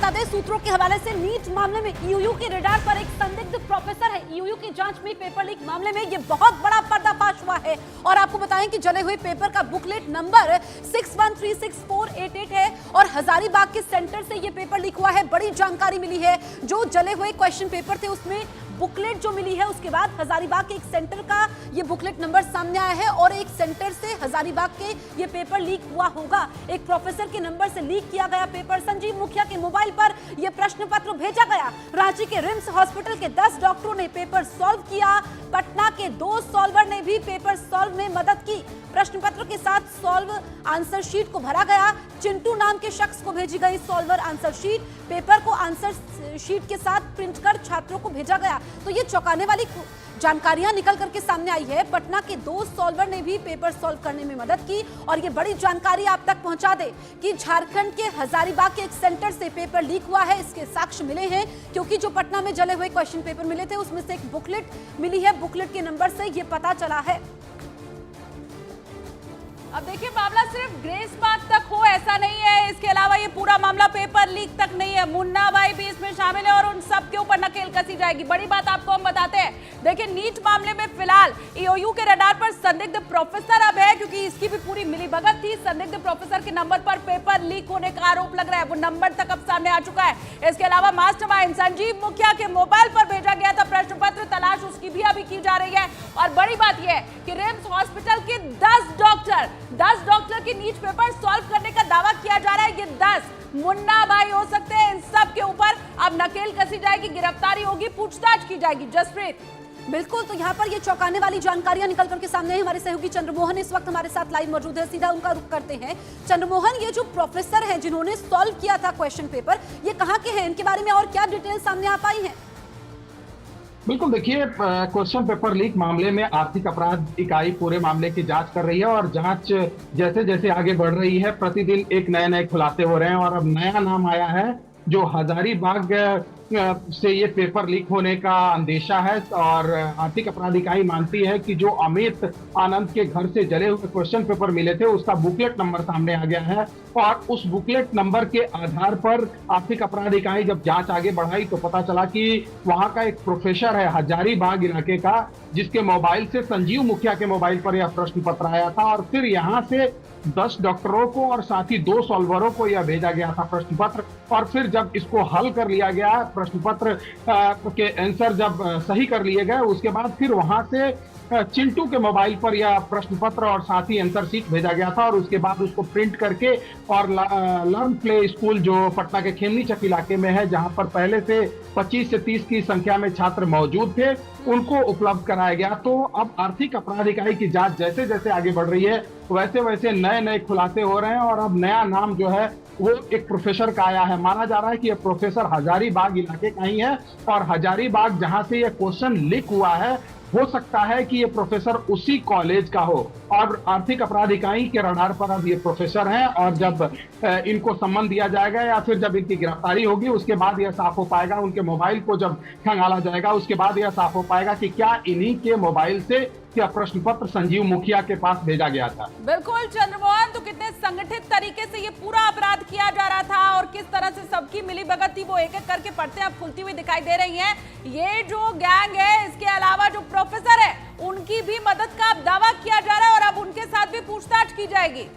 बता दें सूत्रों के हवाले से, नीट मामले में ईओयू के रडार पर एक संदिग्ध प्रोफेसर है। ईओयू की जांच में पेपर लीक मामले में ये बहुत बड़ा पर्दाफाश हुआ है। और आपको बताएं कि जले हुए पेपर का बुकलेट नंबर 61364888 है और हजारीबाग के सेंटर से ये पेपर लीक हुआ है। बड़ी जानकारी मिली है, जो जले हुए क्वेश्चन पेपर थे उसमें बुकलेट जो मिली है, उसके बाद हजारीबाग के एक सेंटर का ये बुकलेट नंबर सामने आया है और एक सेंटर से हजारीबाग के ये पेपर लीक हुआ होगा। एक प्रोफेसर के नंबर से लीक किया गया पेपर, संजीव मुखिया के मोबाइल पर यह प्रश्न पत्र भेजा गया। रांची के रिम्स हॉस्पिटल के 10 डॉक्टरों ने पेपर सॉल्व किया। पटना के 2 सॉल्वर ने भी पेपर सॉल्व में मदद की। प्रश्न पत्र के साथ सॉल्व आंसर शीट को भरा गया। चिंटू नाम के शख्स को भेजी गई सॉल्वर आंसर शीट। पेपर को आंसर शीट के साथ प्रिंट कर छात्रों को भेजा गया। तो ये चौंकाने वाली जानकारियां निकल करके सामने आई है। पटना के 2 सॉल्वर ने भी पेपर सॉल्व करने में मदद की और ये बड़ी जानकारी आप तक पहुंचा दे कि झारखंड के हजारीबाग के एक सेंटर से पेपर लीक हुआ है। इसके साक्ष्य मिले हैं, क्योंकि जो पटना में जले हुए क्वेश्चन पेपर मिले थे उसमें से एक बुकलेट मिली है। बुकलेट के नंबर से ये पता चला है। अब देखिए, मामला सिर्फ ग्रेस मार्क तक हो ऐसा नहीं है, इसके अलावा ये पूरा मामला पेपर लीक तक नहीं है। मुन्ना भाई भी इसमें शामिल है और उन सब के ऊपर नकेल कसी जाएगी। बड़ी बात आपको हम बताते हैं, देखिए नीट मामले में फिलहाल ईओयू के रडार पर संदिग्ध प्रोफेसर अब है, क्योंकि इसकी भी पूरी मिलीभगत थी। संदिग्ध प्रोफेसर के नंबर पर पेपर लीक होने का आरोप लग रहा है, वो नंबर तक अब सामने आ चुका है। इसके अलावा मास्टरमाइंड संजीव मुखिया के मोबाइल पर भेजा गया था प्रश्न पत्र, तलाश उसकी भी अभी की जा रही है। और बड़ी बात यह है कि रिम्स हॉस्पिटल के 10 डॉक्टर की नीट पेपर सॉल्व करने का दावा किया जा रहा है। ये 10 मुन्ना भाई हो सकते हैं। इन सब के ऊपर अब नकेल कसी जाएगी, गिरफ्तारी होगी, पूछताछ की जाएगी। जसप्रीत, बिल्कुल, तो यहाँ पर ये चौंकाने वाली जानकारियां निकल करके सामने आई। हमारे सहयोगी चंद्रमोहन इस वक्त हमारे साथ लाइव मौजूद है, सीधा उनका रुख करते हैं। चंद्रमोहन, ये जो प्रोफेसर हैं जिन्होंने सॉल्व किया था क्वेश्चन पेपर, ये कहाँ के हैं? इनके बारे में और क्या डिटेल सामने आ पाई है? बिल्कुल, देखिए क्वेश्चन पेपर लीक मामले में आर्थिक अपराध इकाई पूरे मामले की जांच कर रही है और जांच जैसे जैसे आगे बढ़ रही है प्रतिदिन एक नए नए खुलासे हो रहे हैं। और अब नया नाम आया है जो हजारीबाग से ये पेपर लीक होने का अंदेशा है। और आर्थिक अपराध इकाई मानती है कि जो अमित आनंद के घर से जले हुए क्वेश्चन पेपर मिले थे उसका बुकलेट नंबर सामने आ गया है और उस बुकलेट नंबर के आधार पर आर्थिक अपराध इकाई जब जांच आगे बढ़ाई तो पता चला कि वहां का एक प्रोफेसर है हजारीबाग इलाके का, जिसके मोबाइल से संजीव मुखिया के मोबाइल पर यह प्रश्न पत्र आया था और फिर यहाँ से 10 डॉक्टरों को और साथ ही 2 सॉल्वरों को यह भेजा गया था प्रश्न पत्र। और फिर जब इसको हल कर लिया गया, प्रश्न पत्र के आंसर जब सही कर लिए गए, उसके बाद फिर वहां से चिंटू के मोबाइल पर यह प्रश्न पत्र और साथ ही आंसर शीट भेजा गया था और उसके बाद उसको प्रिंट करके और लर्न प्ले स्कूल जो पटना के खेमनी चक इलाके में है, जहां पर पहले से 25 से 30 की संख्या में छात्र मौजूद थे, उनको उपलब्ध कराया गया। तो अब आर्थिक अपराध इकाई की जांच जैसे जैसे आगे बढ़ रही है वैसे वैसे नए नए खुलासे हो रहे हैं और अब नया नाम जो है वो एक प्रोफेसर का आया है। माना जा रहा है कि यह प्रोफेसर हजारीबाग इलाके का ही है और हजारीबाग जहां से यह क्वेश्चन लीक हुआ है, हो सकता है कि ये प्रोफेसर उसी कॉलेज का हो। और आर्थिक अपराध इकाई के रडार पर अब ये प्रोफेसर हैं और जब इनको सम्मन दिया जाएगा या फिर जब इनकी गिरफ्तारी होगी उसके बाद यह साफ हो पाएगा, उनके मोबाइल को जब खंगाला जाएगा उसके बाद यह साफ हो पाएगा कि क्या इन्हीं के मोबाइल से क्या प्रश्न पत्र संजीव मुखिया के पास भेजा गया था। बिल्कुल चंद्रमोहन, तो कितने संगठित तरीके से ये पूरा अपराध किया जा रहा था और किस तरह से सबकी मिलीभगत थी, वो एक एक करके पढ़ते अब खुलती हुई दिखाई दे रही हैं। ये जो गैंग है, इसके अलावा जो प्रोफेसर है, उनकी भी मदद का अब दावा किया जा रहा है और अब उनके साथ भी पूछताछ की जाएगी।